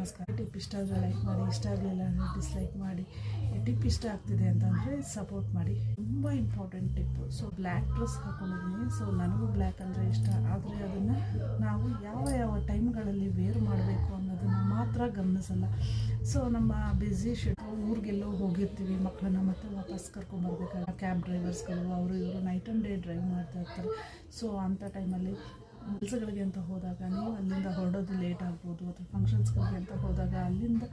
ನಮಸ್ಕಾರ. ಟಿಪ್ ಇಷ್ಟ ಆದರೆ ಲೈಕ್ ಮಾಡಿ, ಇಷ್ಟ ಆಗಲಿಲ್ಲ ಅಂದರೆ ಡಿಸ್ಲೈಕ್ ಮಾಡಿ. ಈ ಟಿಪ್ ಇಷ್ಟ ಆಗ್ತಿದೆ ಅಂತಂದರೆ ಸಪೋರ್ಟ್ ಮಾಡಿ. ತುಂಬ important Tipu. So black dress ಹಾಕ್ಕೊಂಡಿದ್ದೀನಿ. ಸೊ ನನಗೂ ಬ್ಲ್ಯಾಕ್ ಅಂದರೆ ಇಷ್ಟ. ಆದರೆ ಅದನ್ನು ನಾವು ಯಾವ ಟೈಮ್ಗಳಲ್ಲಿ ವೇರ್ ಮಾಡಬೇಕು ಅನ್ನೋದನ್ನು ಮಾತ್ರ ಗಮನಿಸಲ್ಲ. ಸೊ ನಮ್ಮ ಬ್ಯುಸಿ ಶೆಡ್ಯೂಲ್, ಊರಿಗೆಲ್ಲೋ ಹೋಗಿರ್ತೀವಿ, ಮಕ್ಕಳನ್ನ ಮತ್ತೆ ವಾಪಸ್ ಕರ್ಕೊಂಬರ್ಬೇಕಾದ್ರೆ ಕ್ಯಾಬ್ ಡ್ರೈವರ್ಸ್ಗಳು ಅವರು ಇವರು ನೈಟ್ ಆ್ಯಂಡ್ ಡೇ ಡ್ರೈವ್ ಮಾಡ್ತಾ ಇರ್ತಾರೆ. ಸೊ ಅಂಥ ಟೈಮಲ್ಲಿ ಕೆಲಸಗಳಿಗೆ ಅಂತ ಹೋದಾಗ ನೀವು ಅಲ್ಲಿಂದ ಹೊರಡೋದು ಲೇಟ್ ಆಗ್ಬೋದು, ಅಥವಾ ಫಂಕ್ಷನ್ಸ್ಗಳಿಗೆ ಅಂತ ಹೋದಾಗ ಅಲ್ಲಿಂದ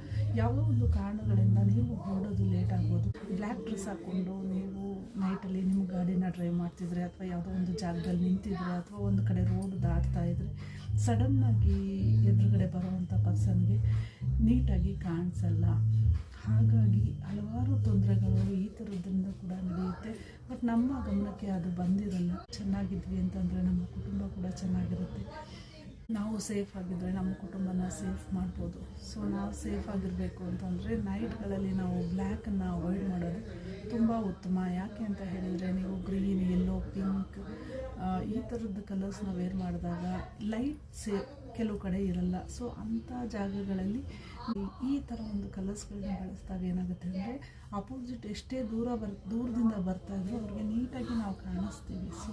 ಯಾವುದೋ ಒಂದು ಕಾರಣಗಳಿಂದ ನೀವು ಹೊರಡೋದು ಲೇಟ್ ಆಗ್ಬೋದು. ಬ್ಲ್ಯಾಕ್ ಡ್ರೆಸ್ ಹಾಕ್ಕೊಂಡು ನೀವು ನೈಟಲ್ಲಿ ನಿಮ್ಮ ಗಾಡಿನ ಡ್ರೈವ್ ಮಾಡ್ತಿದ್ರೆ, ಅಥವಾ ಯಾವುದೋ ಒಂದು ಜಾಗದಲ್ಲಿ ನಿಂತಿದ್ರೆ, ಅಥವಾ ಒಂದು ಕಡೆ ರೋಡ್ ದಾಟ್ತಾ ಇದ್ದರೆ ಸಡನ್ನಾಗಿ ಎದುರುಗಡೆ ಬರುವಂಥ ಪರ್ಸನ್ಗೆ ನೀಟಾಗಿ ಕಾಣಿಸಲ್ಲ. ಹಾಗಾಗಿ ಹಲವಾರು ತೊಂದರೆಗಳು ಈ ಥರದ್ರಿಂದ ಕೂಡ ನಡೆಯುತ್ತೆ. ಬಟ್ ನಮ್ಮ ಗಮನಕ್ಕೆ ಅದು ಬಂದಿರಲ್ಲ. ಚೆನ್ನಾಗಿದ್ವಿ ಅಂತಂದರೆ ನಮ್ಮ ಕುಟುಂಬ ಕೂಡ ಚೆನ್ನಾಗಿರುತ್ತೆ. ನಾವು ಸೇಫ್ ಆಗಿದ್ದರೆ ನಮ್ಮ ಕುಟುಂಬನ ಸೇಫ್ ಮಾಡ್ಬೋದು. ಸೊ ನಾವು ಸೇಫ್ ಆಗಿರಬೇಕು ಅಂತಂದರೆ ನೈಟ್ಗಳಲ್ಲಿ ನಾವು ಬ್ಲ್ಯಾಕನ್ನು ಅವಾಯ್ಡ್ ಮಾಡೋದು ತುಂಬ ಉತ್ತಮ. ಯಾಕೆ ಅಂತ ಹೇಳಿದರೆ, ನೀವು ಗ್ರೀನ್, ಯೆಲ್ಲೋ, ಪಿಂಕ್ ಈ ಥರದ್ದು ಕಲರ್ಸ್ನ ವೇರ್ ಮಾಡಿದಾಗ ಲೈಟ್ ಕೆಲವು ಕಡೆ ಇರಲ್ಲ. ಸೊ ಅಂಥ ಜಾಗಗಳಲ್ಲಿ ಈ ಥರ ಒಂದು ಕಲರ್ಸ್ಗಳನ್ನ ಬಳಸಿದಾಗ ಏನಾಗುತ್ತೆ ಅಂದರೆ, ಅಪೋಸಿಟ್ ಎಷ್ಟೇ ದೂರದಿಂದ ಬರ್ತಾಯಿದ್ರು ಅವ್ರಿಗೆ ನೀಟಾಗಿ ನಾವು ಕಾಣಿಸ್ತೀವಿ. ಸೊ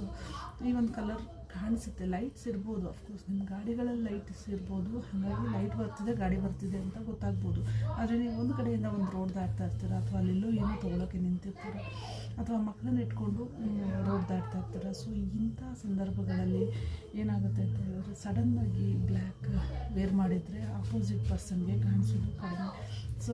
ಈ ಒಂದು ಕಲರ್ ಕಾಣಿಸುತ್ತೆ. ಲೈಟ್ಸ್ ಇರ್ಬೋದು, ಅಫ್ಕೋರ್ಸ್ ನಿಮ್ಮ ಗಾಡಿಗಳಲ್ಲಿ ಲೈಟ್ಸ್ ಇರ್ಬೋದು, ಹಾಗಾಗಿ ಲೈಟ್ ಬರ್ತಿದೆ, ಗಾಡಿ ಬರ್ತಿದೆ ಅಂತ ಗೊತ್ತಾಗ್ಬೋದು. ಆದರೆ ನೀವು ಒಂದು ಕಡೆಯಿಂದ ಒಂದು ರೋಡ್ ದಾಟ್ತಾ ಇರ್ತೀರ, ಅಥವಾ ಅಲ್ಲೆಲ್ಲೋ ಏನೋ ತೊಗೊಳಕ್ಕೆ ನಿಂತಿರ್ತೀರ, ಅಥವಾ ಮಕ್ಕಳನ್ನ ಇಟ್ಕೊಂಡು ರೋಡ್ ದಾಟ್ತಾ ಇರ್ತೀರ. ಸೊ ಇಂಥ ಸಂದರ್ಭಗಳಲ್ಲಿ ಏನಾಗುತ್ತೆ ಅಂತ ಹೇಳಿದ್ರೆ, ಸಡನ್ನಾಗಿ ಬ್ಲ್ಯಾಕ್ ವೇರ್ ಮಾಡಿದರೆ ಅಪೋಸಿಟ್ ಪರ್ಸನ್ಗೆ ಕಾಣಿಸೋದು ಕಡಿಮೆ. ಸೊ